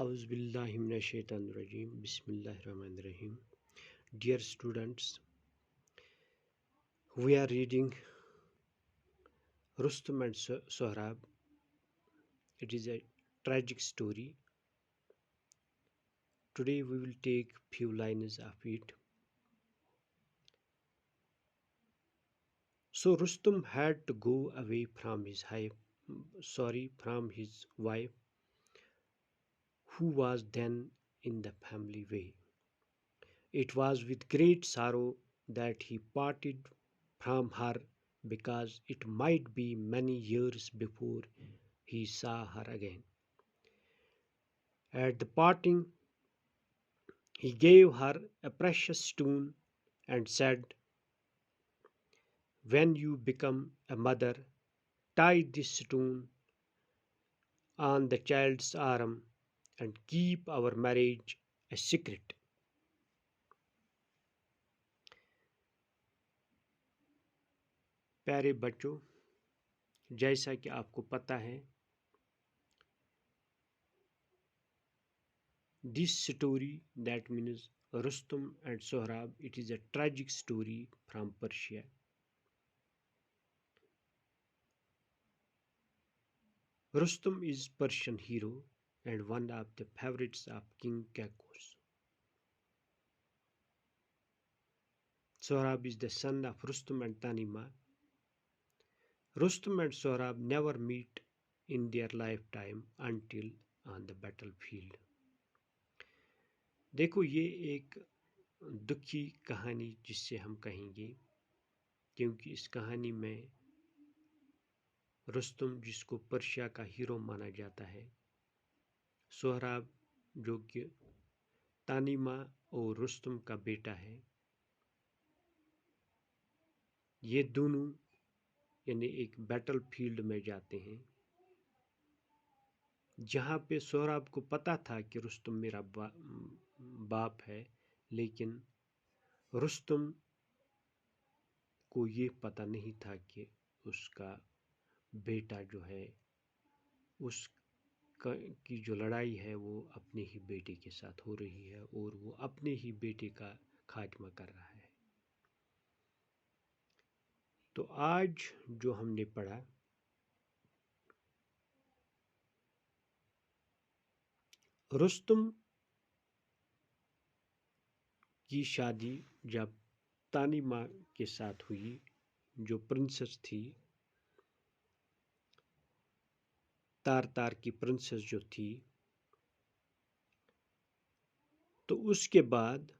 Auzubillahiminash-shaytanir-rajim. Bismillahir-rahmanir-rahim. Dear students, we are reading Rustum and Sohrab. It is a tragic story. Today we will take few lines of it. So Rustum had to go away from his wife, who was then in the family way. It was with great sorrow that he parted from her, because it might be many years before he saw her again. At the parting, he gave her a precious stone and said, "When you become a mother, tie this stone on the child's arm and keep our marriage a secret." प्यारे बच्चों, जैसा कि आपको पता है, this story, that means Rustum and Sohrab, it is a tragic story from Persia. Rustum is Persian hero and one of the favorites of King Kakos. Sohrab is the son of Rustum and Tanima. Rustum and Sohrab never meet in their lifetime until on the battlefield. देखो, ये एक दुखी कहानी जिससे हम कहेंगे, क्योंकि इस कहानी में रुस्तुम, जिसको पर्शिया का हीरो माना जाता है, सोहराब जो कि तानिमा और रुस्तुम का बेटा है, ये दोनों यानी एक बैटल फील्ड में जाते हैं, जहाँ पे सोहराब को पता था कि रुस्तुम मेरा बाप है, लेकिन रुस्तुम को ये पता नहीं था कि उसका बेटा जो है, उस की जो लड़ाई है वो अपने ही बेटे के साथ हो रही है और वो अपने ही बेटे का खात्मा कर रहा है। तो आज जो हमने पढ़ा, रुस्तुम की शादी जब तानिमा के साथ हुई, जो प्रिंसेस थी, तार की प्रिंसेस जो थी, तो उसके बाद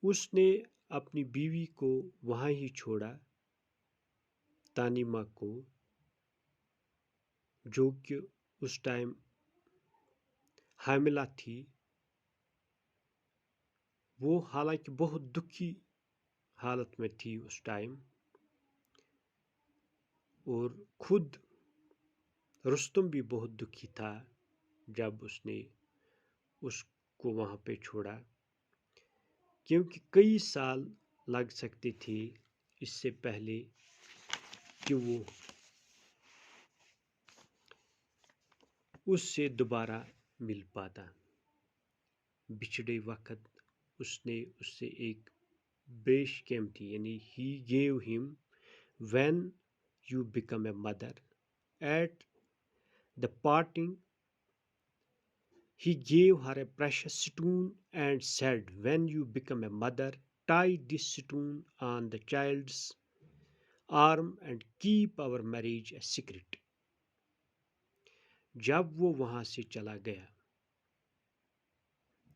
उसने अपनी बीवी को वहाँ ही छोड़ा, तानिमा को, जो कि उस टाइम हामिला थी। वो हालांकि बहुत दुखी हालत में थी उस टाइम, और खुद रुस्तुम भी बहुत दुखी था जब उसने उसको वहाँ पे छोड़ा, क्योंकि कई साल लग सकते थे इससे पहले कि वो उससे दोबारा मिल पाता। बिछड़े वक्त उसने उससे एक बेशकेम थी, यानी he gave him, when you become a mother, at the parting he gave her a precious stone and said, "When you become a mother, tie this stone on the child's arm and keep our marriage a secret." जब वो वहां से चला गया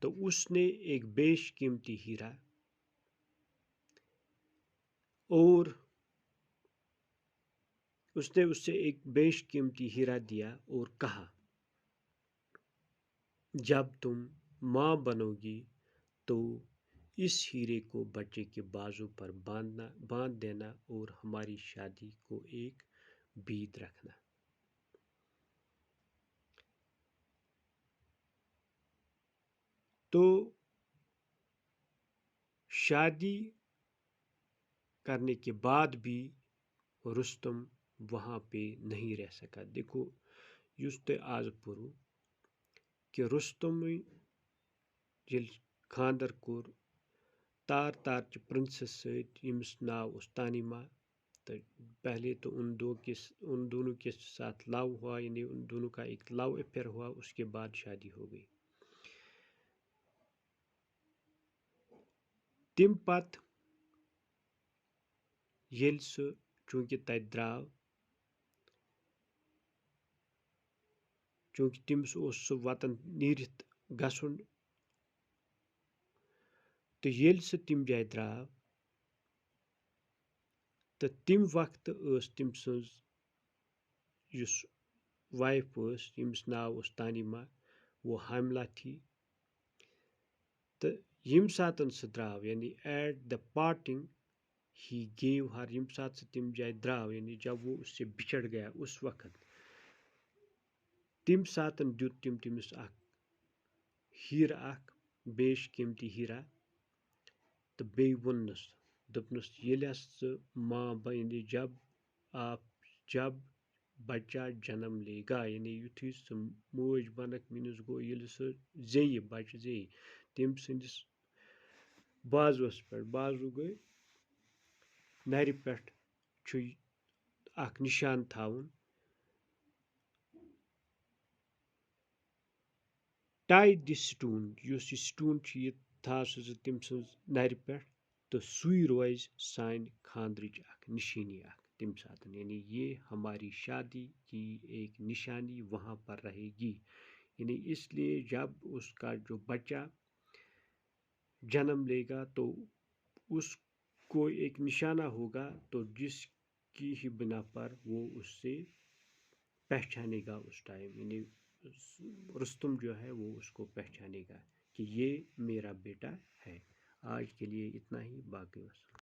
तो उसने एक बेशकीमती हीरा और उसने उससे एक बेशकीमती हीरा दिया और कहा, जब तुम माँ बनोगी तो इस हीरे को बच्चे के बाजू पर बांध देना और हमारी शादी को एक बीत रखना। तो शादी करने के बाद भी रुस्तुम वहाँ पे नहीं रह सका। देखो, युस ते आज पुरु कि रुस्तुम येल खानदर कोर तार तार च प्रिंसेस सहित यमिस नाव उस तानिमा। तो पहले तो उन दोनों के साथ लव हुआ, यानी उन दोनों का एक लव अफेयर हुआ, उसके बाद शादी हो गई। तम पत येल सु चूंकि तत द्राव, चूंकि तमिस सु वतन नीरित गसुन, तो येल सु तम जाय द्राव तो तम वक्त तम सज युस वाइफ यमिस नाव तानिमा, वो हामला थी। तो यम सातन सह द्राव, यानी at the parting he gave her, यम सात से तम जाय द्राव, यानी जब वो उससे बिछड़ गया उस वक्त, तम सातन दुत तम तमिस हीर बेश कीमती हीरा। तो बे वोनस दपनस ये माँ यानी जब बच्चा जन्म लेगा, यानी युथी सह मोज बनक मीनस गो ये सह जे बच्चे जे तम सदिस बाजुस पे, बाजू गई नर पे निशान थावन, टाई दिस स्टून, युस स्टून ये था सह तम सज नर पे, तो सुई रोज सान खानद्रिच निशानी तम सात, यानी ये हमारी शादी की एक निशानी वहाँ पर रहेगी। यानी इसलिए जब उसका जो बच्चा जन्म लेगा तो उसको एक निशाना होगा, तो जिसकी ही बिना पर वो उससे पहचानेगा उस टाइम, यानी रुस्तुम जो है वो उसको पहचानेगा कि ये मेरा बेटा है। आज के लिए इतना ही, बाकी